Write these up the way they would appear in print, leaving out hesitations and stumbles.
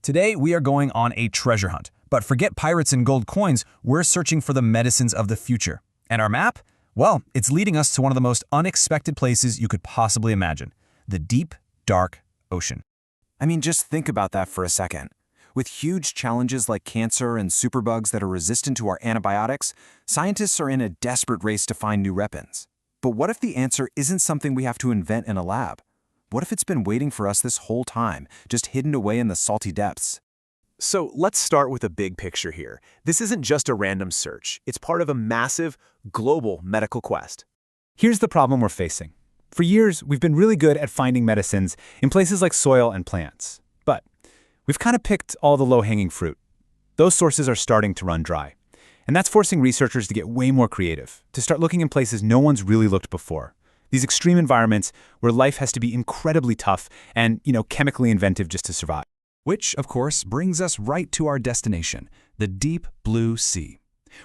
Today, we are going on a treasure hunt. But forget pirates and gold coins, we're searching for the medicines of the future. And our map? Well, it's leading us to one of the most unexpected places you could possibly imagine, the deep, dark ocean. I mean, just think about that for a second. With huge challenges like cancer and superbugs that are resistant to our antibiotics, scientists are in a desperate race to find new weapons. But what if the answer isn't something we have to invent in a lab? What if it's been waiting for us this whole time, just hidden away in the salty depths? So let's start with a big picture here. This isn't just a random search. It's part of a massive, global medical quest. Here's the problem we're facing. For years, we've been really good at finding medicines in places like soil and plants. But we've kind of picked all the low-hanging fruit. Those sources are starting to run dry. And that's forcing researchers to get way more creative, to start looking in places no one's really looked before. These extreme environments where life has to be incredibly tough and, chemically inventive just to survive. Which, of course, brings us right to our destination, the deep blue sea.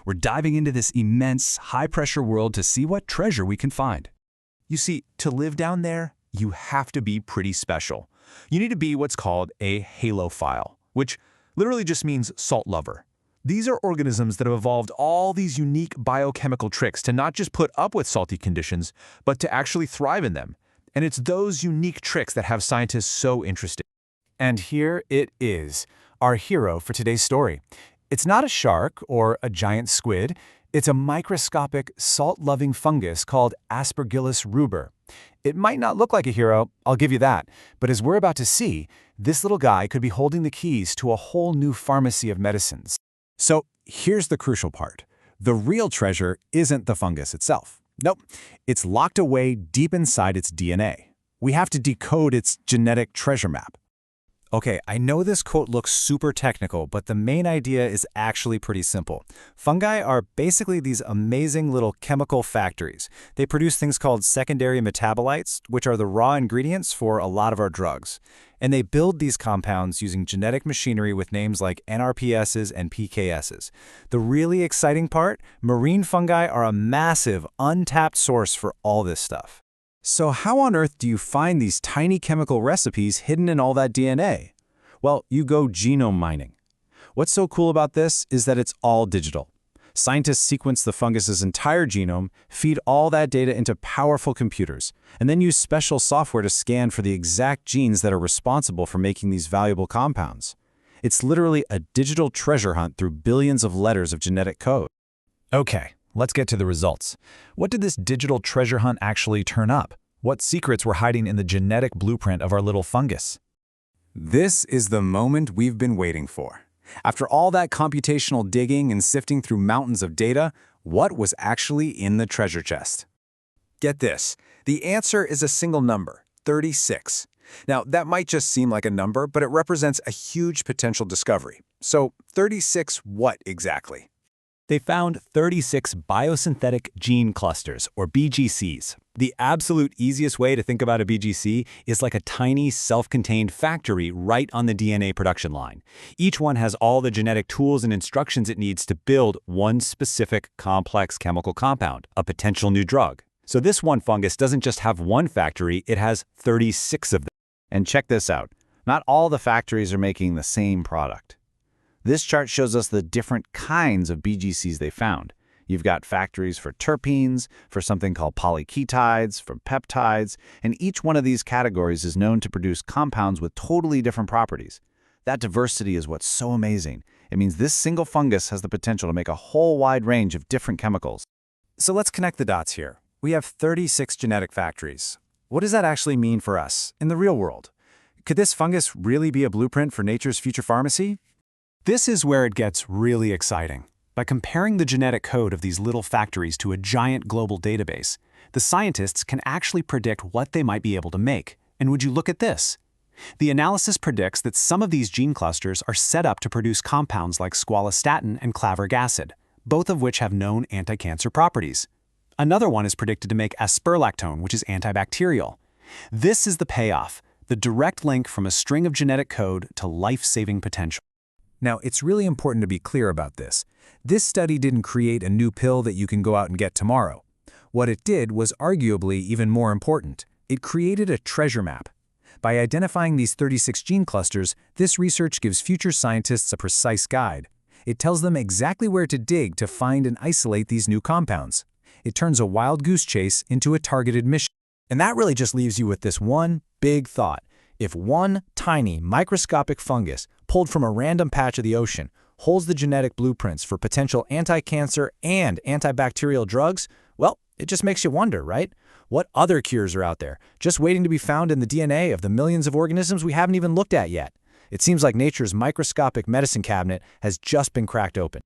We're diving into this immense, high-pressure world to see what treasure we can find. You see, to live down there, you have to be pretty special. You need to be what's called a halophile, which literally just means salt lover. These are organisms that have evolved all these unique biochemical tricks to not just put up with salty conditions, but to actually thrive in them. And it's those unique tricks that have scientists so interested. And here it is, our hero for today's story. It's not a shark or a giant squid. It's a microscopic, salt-loving fungus called Aspergillus ruber. It might not look like a hero, I'll give you that, but as we're about to see, this little guy could be holding the keys to a whole new pharmacy of medicines. So here's the crucial part. The real treasure isn't the fungus itself. Nope, it's locked away deep inside its DNA. We have to decode its genetic treasure map. Okay, I know this quote looks super technical, but the main idea is actually pretty simple. Fungi are basically these amazing little chemical factories. They produce things called secondary metabolites, which are the raw ingredients for a lot of our drugs. And they build these compounds using genetic machinery with names like NRPSs and PKSs. The really exciting part? Marine fungi are a massive, untapped source for all this stuff. So how on earth do you find these tiny chemical recipes hidden in all that DNA? Well, you go genome mining. What's so cool about this is that it's all digital. Scientists sequence the fungus's entire genome, feed all that data into powerful computers, and then use special software to scan for the exact genes that are responsible for making these valuable compounds. It's literally a digital treasure hunt through billions of letters of genetic code. Okay, let's get to the results. What did this digital treasure hunt actually turn up? What secrets were hiding in the genetic blueprint of our little fungus? This is the moment we've been waiting for. After all that computational digging and sifting through mountains of data, what was actually in the treasure chest? Get this, the answer is a single number, 36. Now, that might just seem like a number, but it represents a huge potential discovery. So, 36 what exactly? They found 36 biosynthetic gene clusters, or BGCs. The absolute easiest way to think about a BGC is like a tiny, self-contained factory right on the DNA production line. Each one has all the genetic tools and instructions it needs to build one specific complex chemical compound, a potential new drug. So this one fungus doesn't just have one factory, it has 36 of them. And check this out. Not all the factories are making the same product. This chart shows us the different kinds of BGCs they found. You've got factories for terpenes, for something called polyketides, for peptides, and each one of these categories is known to produce compounds with totally different properties. That diversity is what's so amazing. It means this single fungus has the potential to make a whole wide range of different chemicals. So let's connect the dots here. We have 36 genetic factories. What does that actually mean for us in the real world? Could this fungus really be a blueprint for nature's future pharmacy? This is where it gets really exciting. By comparing the genetic code of these little factories to a giant global database, the scientists can actually predict what they might be able to make. And would you look at this? The analysis predicts that some of these gene clusters are set up to produce compounds like squalastatin and clavaric acid, both of which have known anticancer properties. Another one is predicted to make asperlactone, which is antibacterial. This is the payoff, the direct link from a string of genetic code to life-saving potential. Now, it's really important to be clear about this. This study didn't create a new pill that you can go out and get tomorrow. What it did was arguably even more important. It created a treasure map. By identifying these 36 gene clusters, this research gives future scientists a precise guide. It tells them exactly where to dig to find and isolate these new compounds. It turns a wild goose chase into a targeted mission. And that really just leaves you with this one big thought. If one tiny microscopic fungus pulled from a random patch of the ocean holds the genetic blueprints for potential anti-cancer and antibacterial drugs, well, it just makes you wonder, right? What other cures are out there, just waiting to be found in the DNA of the millions of organisms we haven't even looked at yet? It seems like nature's microscopic medicine cabinet has just been cracked open.